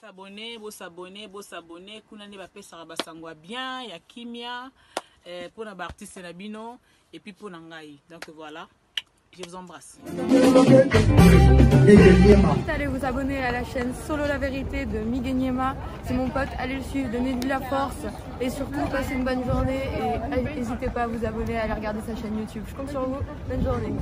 s'abonner. Kuna ne ba pesa ba sangwa bien, ya kimia pour na ba artiste na bino et puis pour nangai. Donc voilà. Je vous embrasse. Allez vous abonner à la chaîne Solo la vérité de Miguel Niema. C'est mon pote, allez le suivre, donnez-lui de la force et surtout passez une bonne journée et n'hésitez pas à vous abonner, à aller regarder sa chaîne YouTube. Je compte sur vous, bonne journée.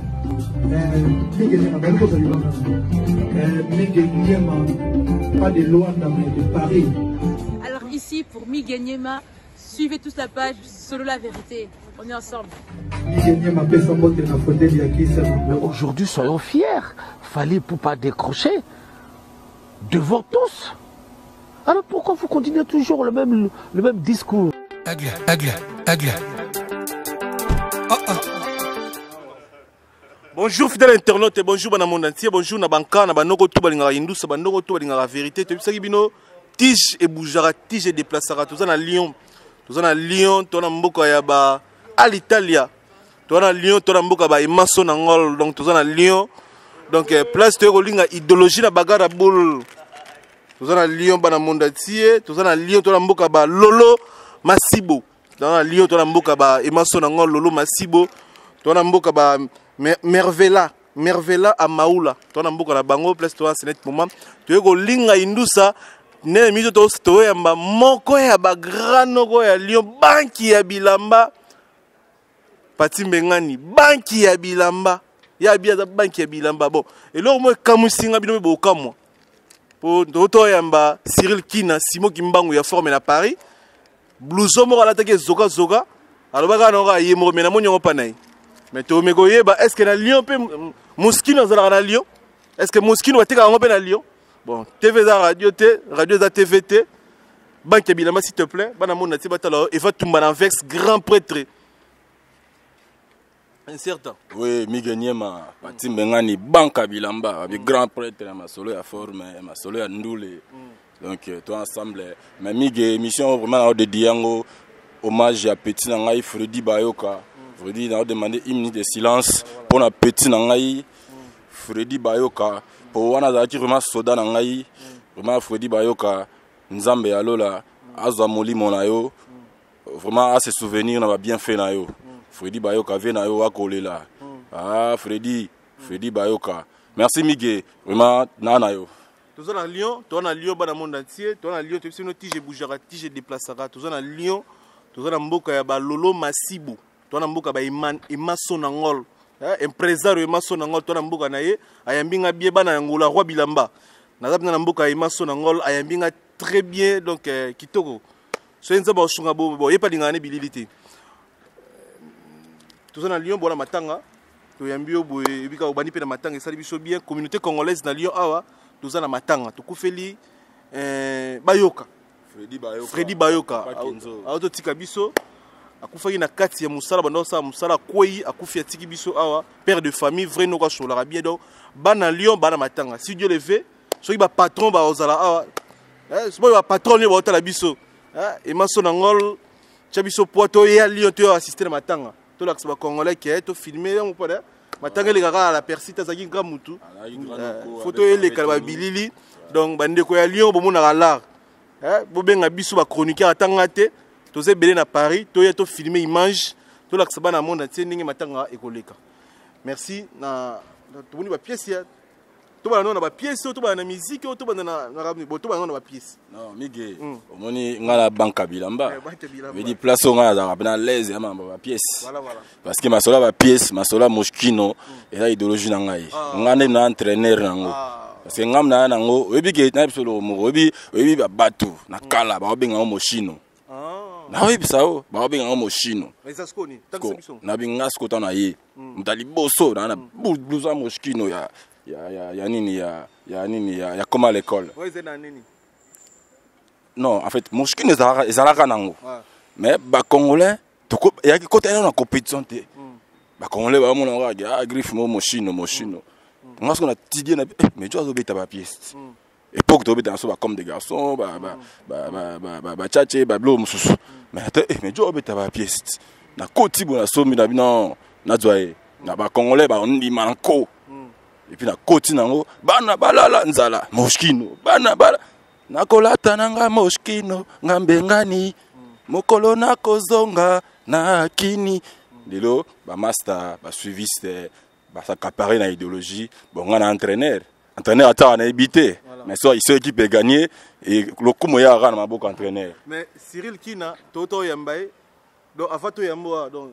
Pas de loi de Paris. Alors ici pour Miguel Niema, suivez tous la page Solo la vérité. On est ensemble. Aujourd'hui, soyons fiers. Fallait pour pas décrocher devant tous. Alors pourquoi vous continuez toujours le même discours? Aigle. Bonjour fidèles internautes et bonjour dans le monde entier. Bonjour na banka na banoko to balinga indus banoko to balinga la vérité. To bisaki bino tige et bougera tige et déplacera tout ça na Lyon. Tout ça na Lyon, to na mboka ya ba à l'Italia. To na Lyon, to na mboka ba imaso na ngol donc tout ça na Lyon. Donc place to linga idéologie na bagara boule. Tout ça na Lyon bana monde entier, tout ça na Lyon to na mboka ba Lolo Masibo. Dans na Lyon to na mboka ba imaso na ngol Lolo Masibo. To na mboka ba Mervela à Maoula. Tu as un peu de bango, place toi, c'est net moment. Tu as un linga indusa, ne miso to stoya mba moko ya ba grano ko ya Lyon banki ya bilamba. Pati mbengani banki ya bilamba. Ya bia za banki ya bilamba bon. Et là moi kamusinga bino bo kamwa. Po to ya mba Cyril Kina, Simo Kimbangu ya forme na Paris. Blouson mo ala take zoga. Alors ba kana ka yemo mena mo nyongo panai. Mais tu est-ce que na Lyon peut Mosquino na Lyon? Est-ce que Mosquino va te faire na Lyon? Bon, TV za radio za TVT. Banque Bilamba s'il te plaît. Bana mona ti batalo et va tumba na vex grand prêtre. Incertain. Oui, Miguel Niema, Pati Mbengani Banque Bilamba avec grand prêtre ma solo ya forme, ma solo ya ndule. Donc toi ensemble mais Miguel émission vraiment de Diango hommage à Petit Nangai Freddy Bayoka. Freddy a demandé une minute de silence pour la petite Nangaï. Freddy Bayoka. Pour wana zaki vraiment soda Nangaï. Vraiment Freddy Bayoka. Nzambe alola. Azamoli monayo. Vraiment à ses souvenirs on a bien fait nayo. Freddy Bayoka vient nayo akole là. Ah Freddy Bayoka. Merci Miguel. Vraiment nanayo. Tous en Lyon, toi en Lyon dans le monde entier, toi en Lyon tu sais nos tige bougera, tige déplacera. Tous en Lyon, tous en mboka ya ba Lolo Masibo. Tona mboka ba imaso na ngol impresario imaso na ngol tona mboka na ye ayambinga bien bana ngola roi bilamba nazapina na mboka imaso na ngol ayambinga très bien donc kitoko so enza ba shunga bo yepa lingane bililité tout ça na Lyon bona matanga to yambio bo ebika obani pe na matanga esali biso bien communauté congolaise na Lyon awa tout ça na matanga to kufeli Bayoka Freddy Bayoka auto tika biso akufaki na kati ya musala bando sa musala kwei akufi atiki biso awa père de famille vrai no ka sola bien donc bana Lyon bana matanga si Dieu le veut soki ba patron ba ozala awa soki ba patron ni ba otala biso et maso na ngol cha biso poto ya Lyon to assister na matanga to la ba congolais qui to filmer on pas matanga le kaka la persita zaki ngamutu photo ele kalba bilili donc bande ko ya Lyon bo mona la bo benga biso ba chroniqueur atanga te tous les belés à Paris, tous les filmés images, tous les sabana monde entier n'ingi matanga ekoleka. Merci na tout le monde pièce ya. Tout le monde na pièce, tout le monde na musique, tout le monde na tout le monde na pièce. Non, Miguel. Omoni ngala banka bilamba. Mais di place ngala za na l'aise ya mamba pièce. Voilà. Parce que masola ba pièce, masola Moschino et la idéologie na ngai. Ngane na entraîneur nango. Parce que ngam na nango, obi ke na bisolo mo obi ba batu na kala ba obi ngamo Moschino. Na oui bisao ba obi ngamo Moschino. Mais ça se connaît. Tant que c'est na binga skota na ye. Mutali boso na blusa Moschino ya nini ya comme à l'école. Ouais, c'est na nini. Non, en fait, Moschino ezalaka nango. Mais ba congolais to ya ki côté na compétition te. Ba congolais ba mona ga griffe Moschino. Nga ce qu'on a tidé mais tu as obéi ta pièce. Époque de obéi so ba comme des garçons ba tchatché ba blo mususu. Mais tu as obéi ta pièce. Na koti bona somi na bino na joie. Na ba congolais ba on ndima nko. Et puis na koti nango bana balala nzala Moschino bana bala nakolata nanga moshkino ngambe ngani mokolo nakozonga na kini lelo ba master ba suiviste ba s'accaparer na idéologie bon on a entraîneur ata na habité mais soit ici équipe est gagné et le coup ya ra na maboko entraîneur mais Cyril Kina toto yambaye donc avant to yambo donc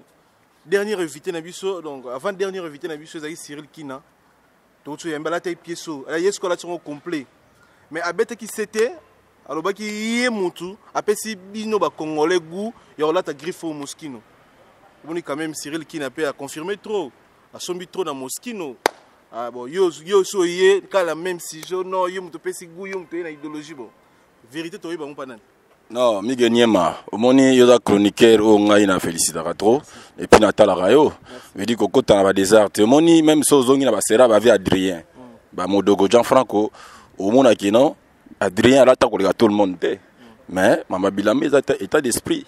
dernier invité na biso donc avant dernier invité na biso ezali Cyril Kina toto yambala tay pieso ala yesko la tshongo complet mais abete ki c'était alobaki ye mutu apesi bino ba congolais goût ya olata griffe au Moskino on quand même Cyril Kina peut a confirmer trop a sombi trop dans Moskino. Ah bon, yo so yé, quand même si je non, yo mutu pesi goût, yo mutu na idéologie bon. Vérité toi ba pas nan. Non, Migueniema, au moni yo da chroniqueur o ngai na félicitera trop et puis Natala Rayo. Me dit koko ta na des arts. Au moni même so zongi na ba sera ba vi Adrien. Ba modogo Gianfranco au mona ki non, Adrien là ta ko tout le monde té. Mais mama Bilambe état d'esprit.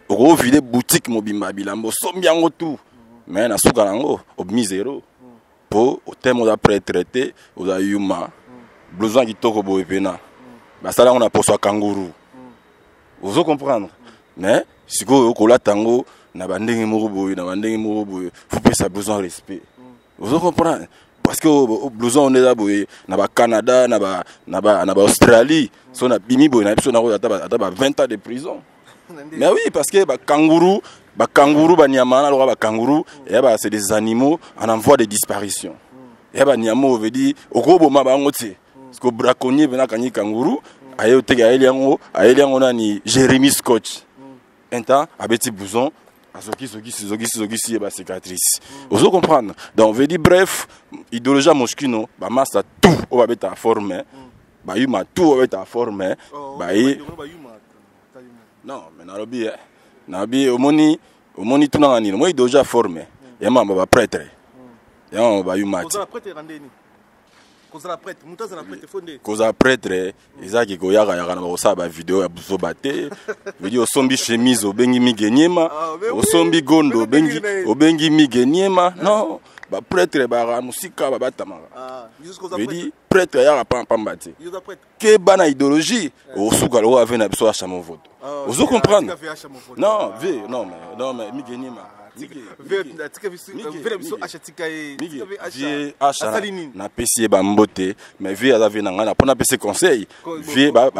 Au vide boutique mobimba Bilambo sombiango tout. Mais na suka nango au misero. Au thème d'après traité, aux ayuma, blouson qui toko boepena. Bah ça là on a pour soi kangourou. Vous comprendre? Mais si vous avez tango, na bandenge moroboy, na bandenge moroboy, faut payer sa blouson respect. Vous comprendre? Parce que au blouson on est là boy, na ba Canada, na ba Australie, so na bimi boy, na biso na ata 20 ans de prison. Mais oui, parce que ba kangourou, ba nyamana, alors ba kangourou, c'est des animaux en voie de disparition. Et ba nyamo veut dire au gros boma ba ngote. Parce que braconnier vena kanyi kangourou, ayo tega eliango nani Jérémy Scott. Un temps abeti blouson, azoki si ba cicatrice. Vous comprendre? Donc veut dire bref, idéologie Moskino, ba massa tout o ba beta former, ba yuma tout o beta former, ba yi non, mais Nabi, au moni tout n'a rien. Moi, il est déjà formé. Il y a un prêtre. Il y a un prêtre. Il y a un vidéo à Bate. Il y a un chemise au Bengi Migeniema. Au sombi gondo au Bengi Migeniema. Non. Prêtre bara musika batamara. Je dis prêtre ya pas pambate. Que bana idéologie au soukalo avait na biso acha mon vote. Vous comprenez? Non, mais Migeniema. Na pesi ba mbote mais vie avait na ngana pona pesi conseil. Vie ba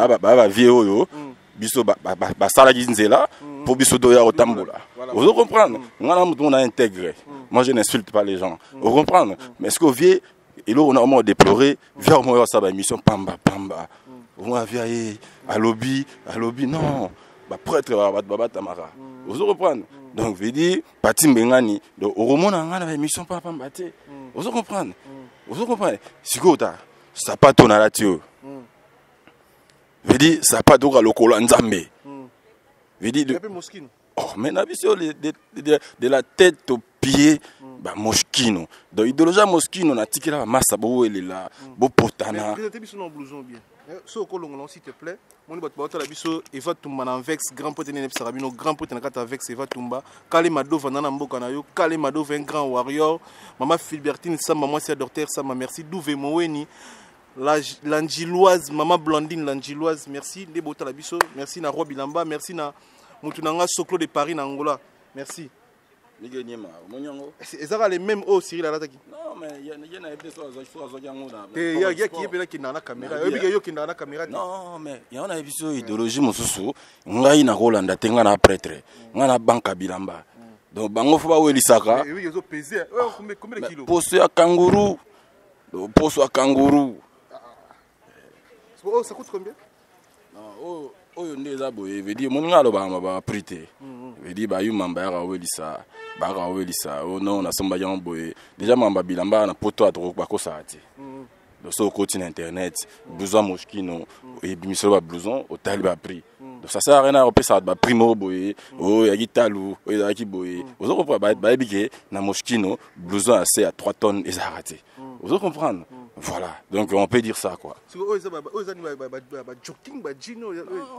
vie oyo biso ba sala nzela pour biso doya otambola. Vous comprenez? Ngana mutu on a intégré. Moi je n'insulte pas les gens. Vous comprenez? Mais est-ce que vie et là on a vraiment déploré vers moi ça ba émission pamba. On a vu à lobby non. Ba prêtre ba tamara. Vous comprenez? Donc veut dire parti mbengani donc au romona ngana émission pamba te. Vous comprenez? Vous comprenez? Sikota ça pas ton alatio. Veut dire ça pas doka lokolo nzambe. Veut dire oh mais na biso de la tête aux pieds ba Moskino. Donc idéologie Moskino na tikela massa bo elela bo potana. Présentez biso non blouson bien. So kolongolon s'il te plaît. Moni bat ba la biso Eva Tumba na Vex grand pote ne Sarabino grand pote na kata Vex Eva Tumba. Kale Madova na mboka na yo, Kale Madova un grand warrior. Maman Philbertine Sama moi c'est docteur Sama merci Douve Moweni. L'Angiloise, maman Blandine l'Angiloise, merci de bota la biso, merci na Roi Bilamba, merci na Mutunanga Soklo de Paris na Angola. Merci. Et ça va les mêmes au Cyril Alataki. Non mais il y a des choses il y a qui est qui dans la caméra. Il y a qui dans la caméra. Non mais il y a une vision idéologie mosusu. Ngai na Rolanda tenga na prêtre. Ngana banka Bilamba. Donc bango faut pas welisaka. Oui, ils ont pesé. Combien de kilos? Poste à kangourou. Poste à kangourou. Oh, ça coûte combien? Non, oh, ndeza boye veut dire mon ngalo ba prité. Veut dire ba yumamba ya welisa. Bara welisa. Oh non, na somba ya boye. Déjà mamba Bilamba na poto atro ba ko saati. Donc sur continent internet, blouson Moskino et bimisolo ba blouson au taliba prix. Donc ça sert à rien à repérer ça ba primo boye. Oh ya gitalou, oh ya ki boye. Vous comprenez ba bigé na Moskino, blouson assez à 3 tonnes et ça raté. Vous comprenez? Voilà, donc on peut dire ça quoi. On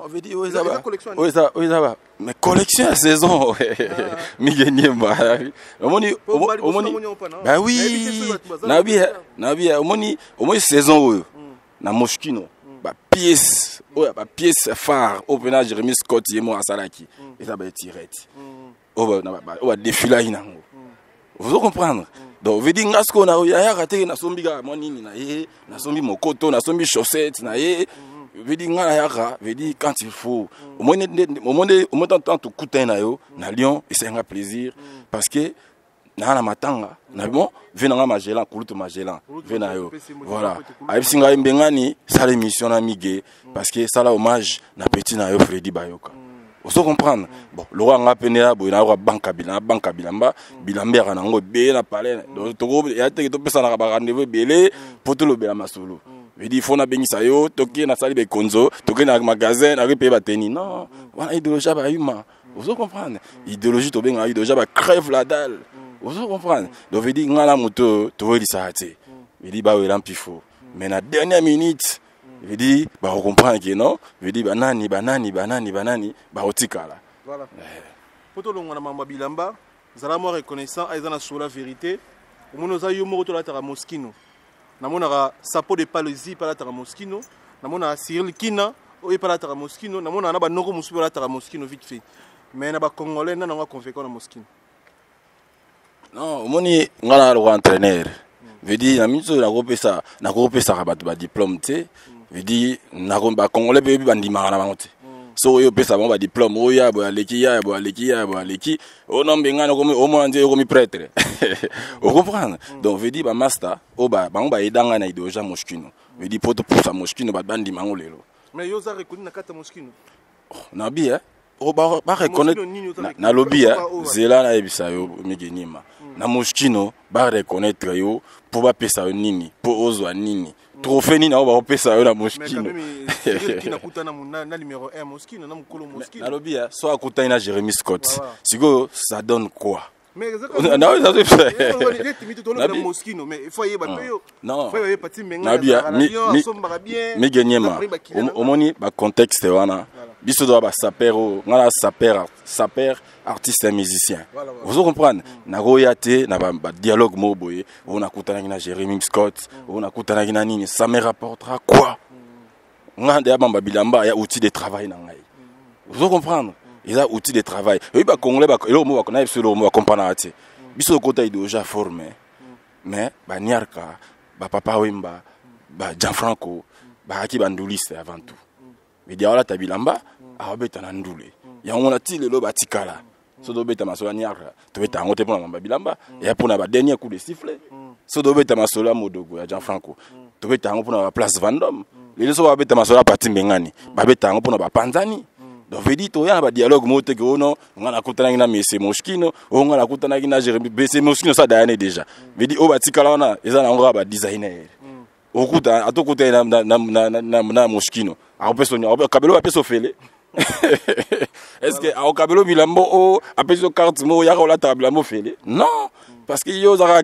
veut dire mais collection à saison. Migeniema. Bah oui. Nabi, au moins saison na Moskino. pièce phare au pena Jérémy Scott yemo asalaki et ça ba tirette on va défiler inango vous comprendre donc veut dire ngasko na ya raté na sombi ga monini na ye na sombi mokoto na sombi chaussette na ye veut dire ngala ya veut dire quand il faut au moins tant tout coutin na yo na Lyon et c'est un plaisir parce que na matanga na bon venanga Magellan kuluto Magellan venayo voilà abisinga mbengani ça l'émission na migé parce que ça la hommage na petit na yo Freddy Bayoka vous comprendre bon le roi nga penela bo na banka bilamba bilambera nango be na palais donc to ya te to pesa na ba rendez-vous belé pour tout le bela masolo veut dire faut na bengisa yo toki na sali be konzo toki na magasin na pe ba teni non wana idéologie ba yuma vous comprendre idéologie to benga idéologie ba crève la dalle. Vous comprenez? Donc, je dis, ngala moto, tu veux dire ça, je dis, bah, oui, l'ampifo. Mais la dernière minute, je dis, bah, vous comprenez que non? Je dis, banani, bah, otika là. Voilà. Poto longa na mamba bilamba, zala mo reconnaissant, aizana sur la vérité. Omono za yo mo to la tara moskino. Na mona ra sapo de palezi pa la tara moskino. Na mona Cyril Kina, o pa la tara moskino. Na mona na ba noko musu pa la tara moskino vite fait. Mais na ba congolais na nga convaincre na moskino. Non, moni ngala ro entraîneur. Veut dire na miso na kopesa ba diplôme té. Veut dire na ko ba congolais be bandima na bangote. So yo pesa ba diplôme o ya bo aleki. O no mbengana ko o mo ande ko mi prêtre. Vous comprenez? Donc veut dire ba master o ba edanga na idéologie moskino. Veut dire poto pour ça moskino ba bandima ngolelo. Mais yo za reconnu na kata moskino. Na bien o ba reconnaître na lobby zela na ebisa yo migenyima. Na moskino ba reconnaître yo pour ba pesa nini pour ozwa nini trophée nini na ba pesa yo na moskino qui na kutana na numéro 1 moskino na mukolo moskino na lobby so akutana na Jérémy Scott siko ça donne quoi mais non ça c'est ça moskino mais il faut y ba peyo non faut y parti menga mi genyema omoni ba contexte wana biso do ba sapero ngala saper artiste et musicien. Vous comprenez? Na royate na ba dialogue mo boye, on a kutana na Jérémy Scott, on a kutana na nini, ça me rapportera quoi? Ngande ya bamba bilamba ya outil de travail na ngai. Vous comprenez? Il a outil de travail. Oui ba congolais ba elo mo ba na ebselo mo ba comprendre ate. Biso kota idéologie formé. Mais ba niarka, ba papa wemba, ba Gianfranco, ba aki banduliste avant tout. Mais dia wala tabilamba, a beta na ndule. Ya on a ti le lo batikala. So do beta masola niara to beta ngote pona mamba bilamba et pour na ba dernier coup de sifflet so do beta masola modogo ya Gianfranco to beta ngo pona ba place Vendôme les so ba beta masola parti mbengani ba beta ngo pona ba panzani donc veut dire to ya ba dialogue mo te ko no ngana kutana na Messe Moskino o ngana kutana na Jérémy Messe Moskino ça daane déjà veut dire o batikala wana ezana ngo ba designer o kuta atokuta na Moskino a personne kabelo ba peso fele. Est-ce que au Kabelo Bilambo o apeso carte mo ya la Bilambo fele? Non, parce que yo za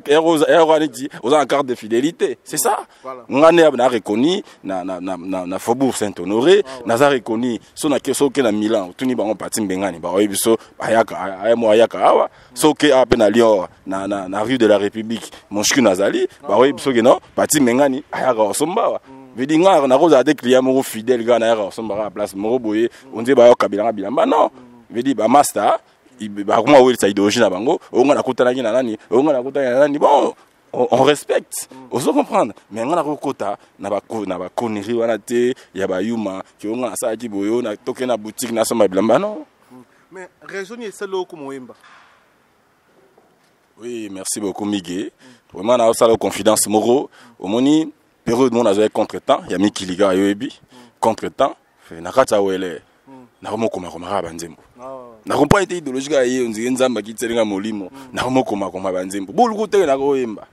aux carte de fidélité, c'est ça. Ngane na reconnu na Faubourg Saint-Honoré, na za reconnu so na keso ke na Milan, tuni bango parti mbengani ba oyibiso ayaka awa, so ke a na Lyon na rue de la République, Monchku Nazali, ba oyibiso ke non, parti mbengani ayaka osomba. Vedi nga na roza de client mo fidèle ga na ya somba à place mo boye on dit ba yo kabila bilamba non vedi ba master ba comment oui ça idéologie na bango on na kutana na nani bon on respecte on se comprendre mais nga na kokota na ba connerie wana te ya ba yuma ki on na sa ki boyo na toke na boutique na somba bilamba non mais raisonner c'est lo comme wemba. Oui, merci beaucoup Miguel vraiment na ça la confidence moro au moni période mon azay contre-temps ya mikiliga yoebi contre-temps fait na kata wele na komo koma banzembo na kompa été idéologique aye onzi nzamba kitselinga molimo na komo koma banzembo boluko te na koyemba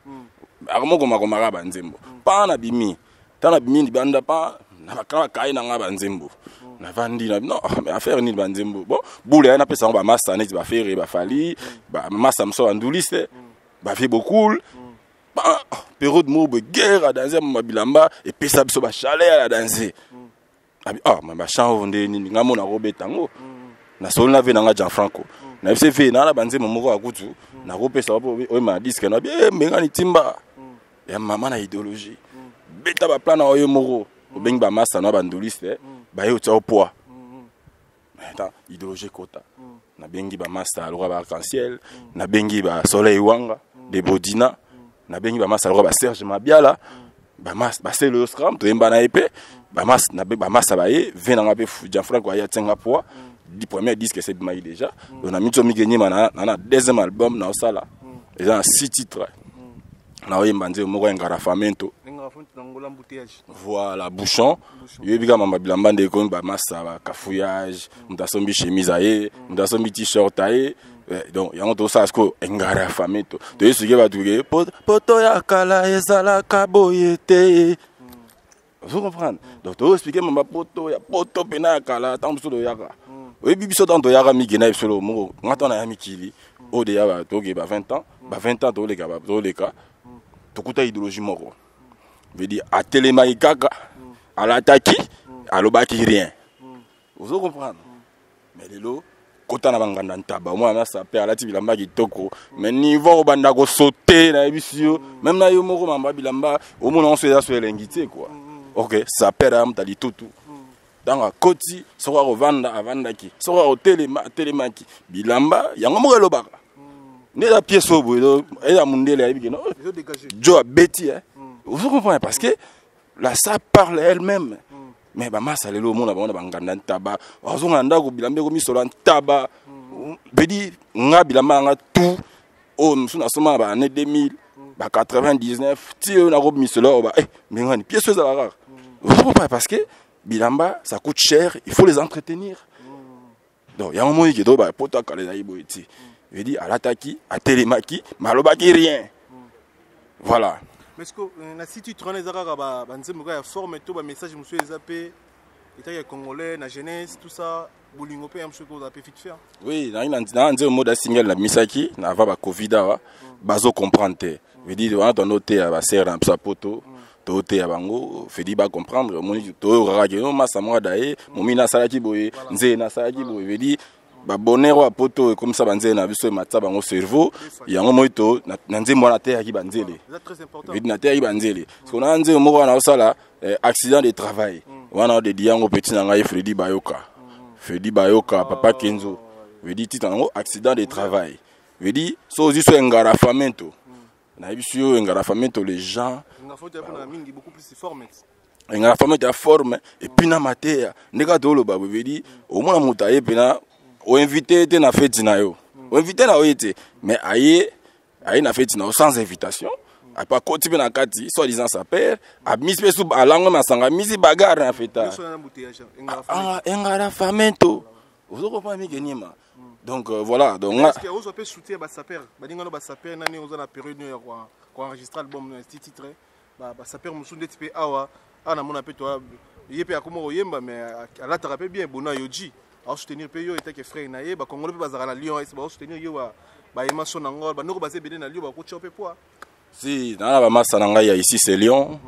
akomo koma banzembo pa na bimi tana bimi ndi banda pa na bakala kai na nga banzembo na vandi na non mais affaire ni banzembo bon boule na pesa ba master net ba faire ba fali ba massa mso anduliste ba fait beaucoup période mo be guerre à danser mabilamba et pesa biso ba chaleur à danser ah mais ba chango ndeni ngamo na robetango na solna ve na Gianfranco na FCV na banze momoko akutu na kopesa wapo o ma disque na bien mbengani timba ya mama na idéologie beta ba plan na oyo moko obengi ba massa na bandoliste ba yo tsa poids attends idéologie kota na bengi ba massa alora ba arc-en-ciel na bengi ba soleil wanga de bodina na bengi ba massa alora ba Serge Mabiala ba massa ba c'est le scrum to emba na épée ba massa ba ye vena ngape Jean-Franck ya tsenga poids du premier disque c'est Maï déjà on a mis Tommy Genyema na deuxième album na osala ils ont 6 titres na oyembanze moko ngara famento voilà bouchon yebika mamba bilamba ndeko ba massa ba cafouillage mutasombi chemise aye mutasombi t-shirt aye donc yango to ça sko ngara famento to yesuke batuke poto ya kala ezala kaboyete vous comprenez donc to expliquer mamba poto pena kala tant so do yaka oyebi biso tant do yaka migena biso moko ngata na ya mikili o de ya ba to ke ba 20 ans to leka ba to leka tokuta idéologie moko veut dire à télémaï kaka à l'attaque à l'obaki rien vous comprenez mais lelo kota na banganda ntaba moi na ça père la tibilamba kitoko mais niveau banda ko sauter na ebisio même na yo moko mamba bilamba au monde on se ya so elengité quoi OK ça père am tali tutu dans la koti soko revanda avandaki soko télémaki bilamba yango moko lobaka ne la pièce au bout et la mundele ayebi no jo abeti vous comprenez parce que la ça parle elle-même mais ba massa lelo mona ba banganda ntaba ozonga ndako bilambe ko misola ntaba bedi nga bilamba nga tout o msuna soma ba année 2000 ba 99 ti na ko misola ba mais ngani pièce za la vous comprenez parce que bilamba ça coûte cher il faut les entretenir donc il y a un moment qui do ba poto kala yibo eti veut dire à l'attaque à télémaki malobaki rien voilà. Mais est-ce que si tu traînes les arabes, il forme tout, message, je me suis zappé, les Congolais, la jeunesse, tout ça, Bolingo, un peu vous avez fait faire. Oui, dans un mode single, la misaki, na va ba Covid, bazo comprendre. Veut dire, on a noté à la serre un peu poto, toté à bango, fait dire ba comprendre, mon to rageno, massa moi dae, mon mina salaki boye, nze na salaki boye, veut dire. Ba bonero a poto comme ça banze na biso matsa bango cerveau yango moito na nzembo na terre ki banzele c'est très important vidi na terre ki banzele parce qu'on a nzembo moko na osala accident de travail wana de diango petit na ngai Freddy Bayoka papa Kenzo vidi titre nango accident de travail vidi so ozi so ngara famento na biso ngara famento les gens beaucoup plus formé ngara famento forme et puis na mater ndeka to lo ba vidi au moins mutaye pena o invité était na fête na yo o invité na oité mais aye na fête na sans invitation a pas continuer na kati soit disant sa père a mis pe sous alango masanga misi bagarre na fête engara famento vous comprenez mi genyema donc voilà donc est-ce que vous peut shooter ba sa père ba dinga no ba sa père nani oza na période no ko enregistrer album na titre ba sa père musunde tipe awa ana mona pe toi yepe akoma oyemba mais ala tarape bien bona yoji à soutenir pays et que frère naïe bah congolais bazara na Lyon et bah soutenir yo bah émotion ngol bah noko basé béné na Lyon bah ko choper poids si dans la massa na ngai ici c'est Lyon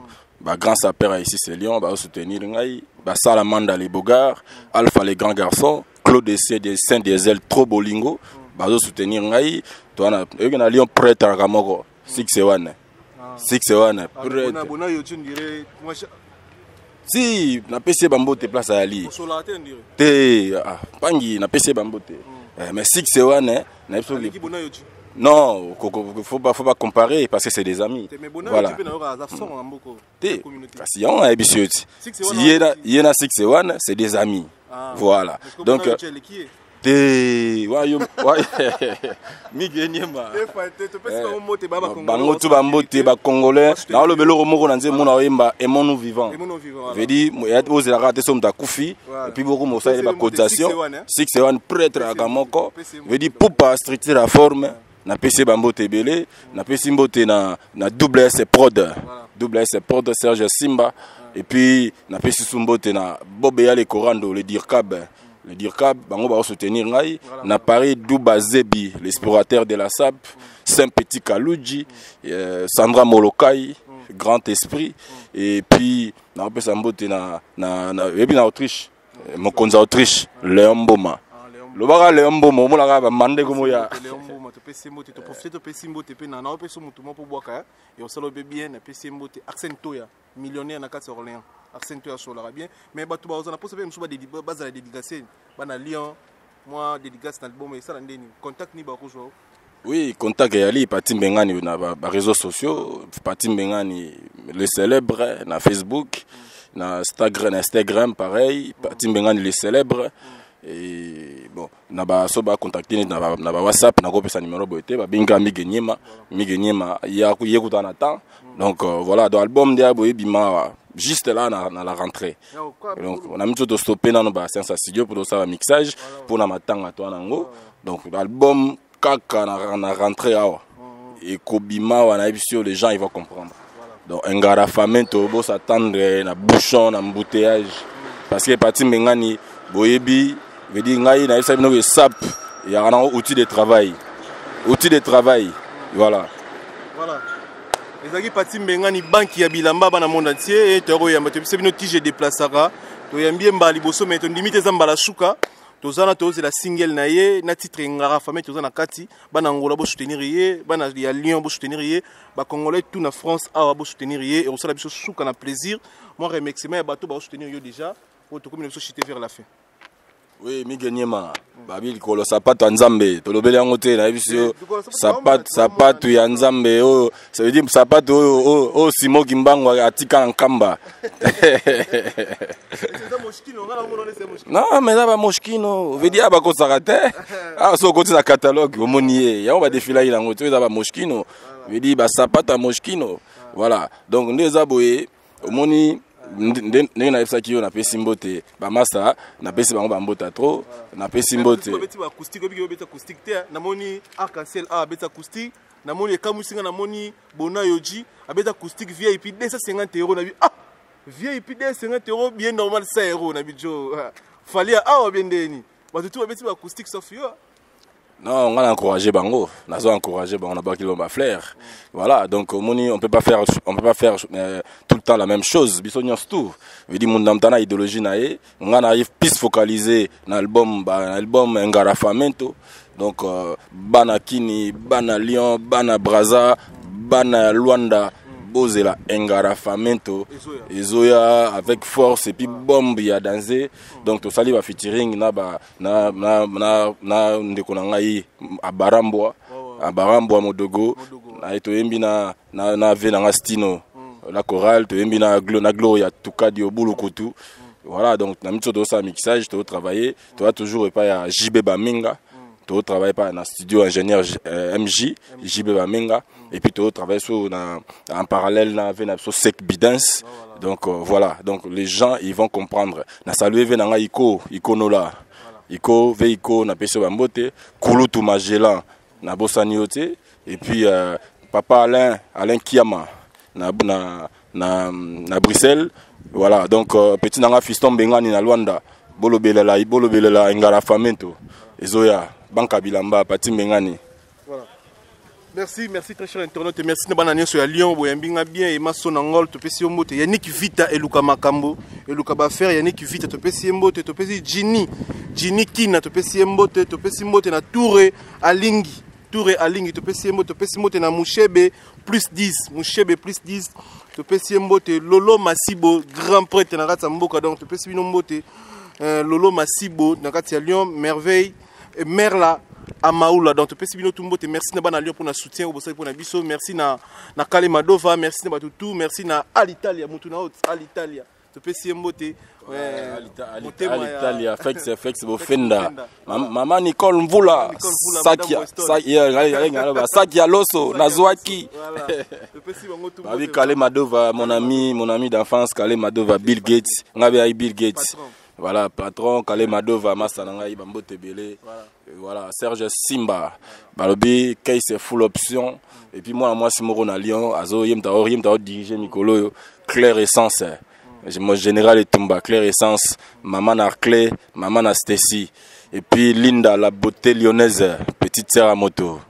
bah grand sapeur ici c'est Lyon bah soutenir ngai bah Salamanda les Bogards Alpha les grands garçons Claude Essai des Saint des ailes trop bolingo bah soutenir ngai toi na Lyon prêtre à Kamoko 6-1 prêtre bona yo tu dirais moi si na PC bambote place à ali te pangi na PC bambote mais 6-1 na non faut pas comparer parce que c'est des amis voilà si on a ebisioti yena 6-1 c'est des amis voilà donc te wayo migenyema bango tu bambote ba congolais na lo belo moko na nze mona oyemba emonu vivant veut dire aux la raté somme ta kufi et puis beaucoup mo ça ba cotisation 6-1 prêtre à Kamoko veut dire pour pas structurer la forme na PC bambote belé na PC mbote na double S prod Serge Simba et puis na PC sumbote na Bobeya le Corando le Dirkab bango ba soutenir ngai na Paris Douba Zebi l'explorateur de la SAP Saint Petit Kaluji Sandra Molokai grand esprit et puis na pesa mbote na Autriche mokonza Autriche Léon Mboma lobaka Léon Mboma molaka ba mande komo ya Léon Mboma to pesi mbote to profiter to pesi mbote pe na pesi mutu mo po bwaka et on salo be bien na pesi mbote Arsène Toya millionnaire na kati Orléans Arsène to asolaka bien mais bato bazana posa pe musuba bazala dédicacer bana Lyon moi dédicace na album et ça ndeni contact ni ba kozwa. Oui, contact yali Pati Mbengani na ba réseaux sociaux, Pati Mbengani le célèbre na Facebook, na Instagram pareil, Pati Mbengani le célèbre. Et bon, na ba so ba contacter na ba WhatsApp na ko pesa numéro boité ba binga Migenyema ya ku yekuta na temps. Donc voilà, dans l'album de Aboye Bima juste là na la rentrée. Donc on a mis tout stopper dans nos bassins studio pour ça mixage pour na matanga to nango. Donc l'album kaka na rentrée awa. Et Kobima wana sur les gens ils vont comprendre. Donc engarafamento bo s'attendre na bouchon na embouteillage parce que Pati Mbengani boyebi veut dire ngai na esa bino sap il y a un outil de travail voilà ezaki Pati Mbengani banki ya bilamba bana monde entier et toro ya mbato bino tige déplacera to yambie mbali boso mais to limite za mbala suka tozana toze la single na ye na titre ngara famille tozana kati bana ngola bo soutenir ye bana ya Lyon bo soutenir ye ba congolais tout na France awa bo soutenir ye et on sala biso suka na plaisir moi remerciement ya bato ba soutenir yo déjà pour to comme nous chiter vers la fin. Oui, Migenyema babi kolo sapato nzambe tolobeli yango te na biso sapato ya nzambe oh ça veut dire sapato oh Simo Kimbango atika nkamba. Non mais là ba moshkino veut dire ba ko sarate ah so ko na catalogue omonié yango ba défila ilango te ba moshkino veut dire ba sapato moshkino voilà donc ndeza boye omoni ndenge na yebisaki yo na pesi mbote bamasa na pesi bango bambota trop na pesi mbote acoustique te namoni arc-en-ciel a beta acoustique namoni ekamusinga namoni bona yoji abeta acoustique VIP 250 € na bi ah VIP 250 € bien normal 100 € na bijo falia ah bien ndeni bato tu beta acoustique sauf yo. Non, on a encouragé Bango, on a encouragé Bango, on a bâti l'homme à flair. Voilà, donc on peut pas faire tout le temps la même chose. Bisognos tout. Je dis mon damtana idéologie nae, on arrive plus focalisé dans l'album Engarafamento. Donc bana Kini, bana Lyon, bana Braza, bana Luanda. Bozela Engarafamento Ezoya avec force et puis bombe ya danser donc to sali ba featuring na ndeko ngai abarambwa modogo na to yembi na ve na stino la chorale to yembi na gloria tukadi obulu kutu voilà donc na mitso do sa mixage to travailler to va toujours pas ya JB Baminga to travailler pas dans studio ingénieur MJ JB Baminga et puis tu travailles en parallèle na Sek Bidens donc voilà donc les gens ils vont comprendre na saluer venanga iko nola iko veiko na peso bambote kulutu Magellan na bosaniote et puis papa Alain Kiama na Bruxelles voilà donc petit nanga fiston Mbengani na Luanda bolobelela Engarafamento ezoya banka bilamba Pati Mbengani. Merci très cher internaute, merci de bananier sur Lyon, boyambinga bien et maso nangol to pesi mbote Yannick Vita et Luka Makambo et Luka Bafer Yannick Vita to pesi mbote to pesi Jini Kina to pesi mbote na Touré Alingi to pesi mbote na Mushebe plus 10 to pesi mbote Lolo Masibo grand prêtre na kati mboka donc to pesi bino mbote Lolo Masibo na kati ya Lyon merveille et Merla Amaoula donc pesi bino tumbote merci na bana Lyon pour na soutien au bossa pour na biso merci na Kale Madova merci na batutu merci na Alitalia mutu na haute Alitalia to pesi mbote Alitalia fex bofenda mama Nicole Mvula Sakia Loso Nazwaki to pesi bango tumbote babi Kale Madova mon ami d'enfance Kale Madova Bill Gates ngabe Bill Gates. Voilà, patron, Kale Madova, Massananga, Bambo Tebele, voilà, Serge Simba, Balobi, Kay c'est full option, et puis moi, Simoro na Lyon, Azo, Yem Tao dirigé Mikolo, Claire Essence, mon général Etumba, Claire Essence, Maman Arclé, Maman Stacy, et puis Linda, la beauté lyonnaise, petite sœur à moto.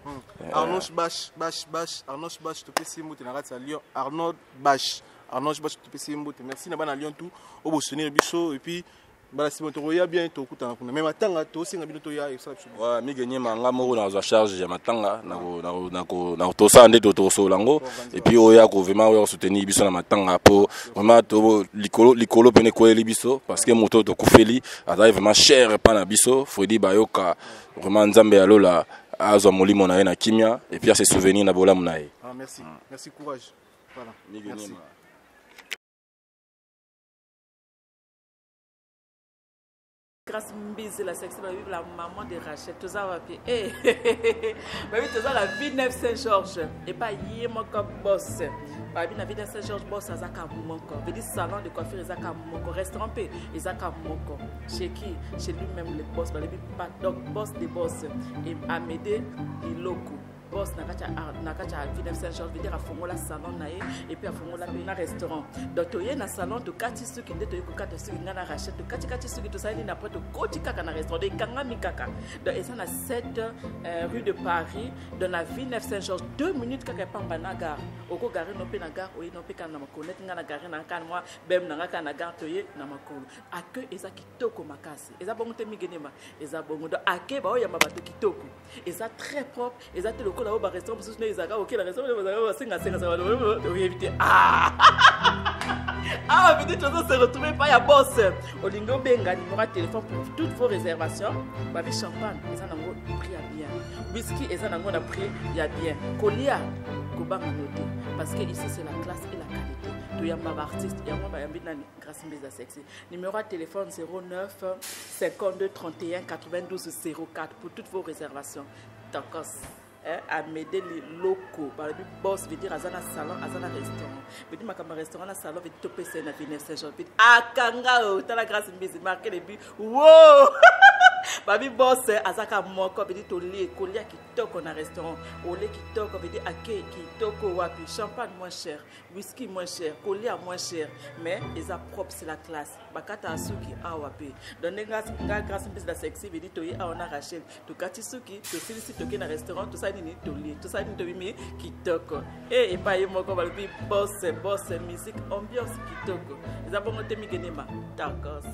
Arnaud Bash, tu peux essayer de Lyon, Arnaud Bash, tu peux essayer de merci, Naban à Lyon tout, au Bossonnier Bisso, et puis Bala si moto ya bien to kuta kuna même matanga to singa bino to ya ça. Ouais, Miguel manga moko na za charge ya matanga na to sa nde to so lango et puis oya ko vraiment oya soutenir biso na matanga po vraiment to likolo pene ko libiso parce que moto to kufeli ata vraiment cher pa na biso faut dire bayoka vraiment nzambe alola azwa molimo na ye na kimia et puis à ses souvenirs na bola munaye. Ah merci. Merci courage. Voilà. Miguel Grâce Mbizi, la section, la maman de Rachel, tout ça va bien. Eh, tout ça, la vie de Saint-Georges. Et pas hier, mon comme boss. La vie de Saint-Georges, boss, à Zaka Moko. Veut dire salon de coiffure, Zaka Moko. Restaurant, Zaka Moko. Chez qui? Chez lui-même, le boss. Donc, boss des boss. Et Amédée, les locaux. Boss nakacha vie Saint-Georges veut dire à fongola salon nae et puis à fongola na restaurant donc to na salon to kati suki nde to yokata suki ngana rachète to kati suki to sali na après to koti kaka na restaurant de kanga mikaka donc et ça na 7 rue de Paris dans la ville Saint-Georges 2 minutes kaka pamba na gare oko gare no pe na gare o no pe kana makone ngana gare na kan moi bem na ngaka na gare to ye na makolo accueil eza kitoko makasi eza bongo te migenema eza bongo donc accueil ba o ya mabato kitoko eza très propre eza te là au restaurant parce que les aga OK la restaurant va singa oui éviter peut-être on se retrouver pas ya boss olingo benga numéro de téléphone pour toutes vos réservations babi champagne et ça nango prix à bien whisky et ça nango na prix ya bien colia kobanga noté parce que ici c'est la classe et la qualité to yamba artiste ya moi bayambi nani grâce Mbiza sexy numéro de téléphone 09 52 31 92 04 pour toutes vos réservations Takos à m'aider les locaux par le boss veut dire azana salon azana restaurant veut dire ma restaurant na salon veut topé c'est na venir Saint-Jean veut akanga o la grâce Mbizi marqué les buts wow babi boss azaka moko veut dire to lie colia kitoko na restaurant olé kitoko veut dire ake kitoko wapi champagne moins cher whisky moins cher colia moins cher mais les propre c'est la classe bakata asuki awapi donner grâce Mbizi la sexy veut dire to y a on a Rachel to kati suki to silisi to na restaurant tout ça ni toli tout ça ni to mi kitoko et pas moko babi boss musique ambiance kitoko eza bongo te migenema takos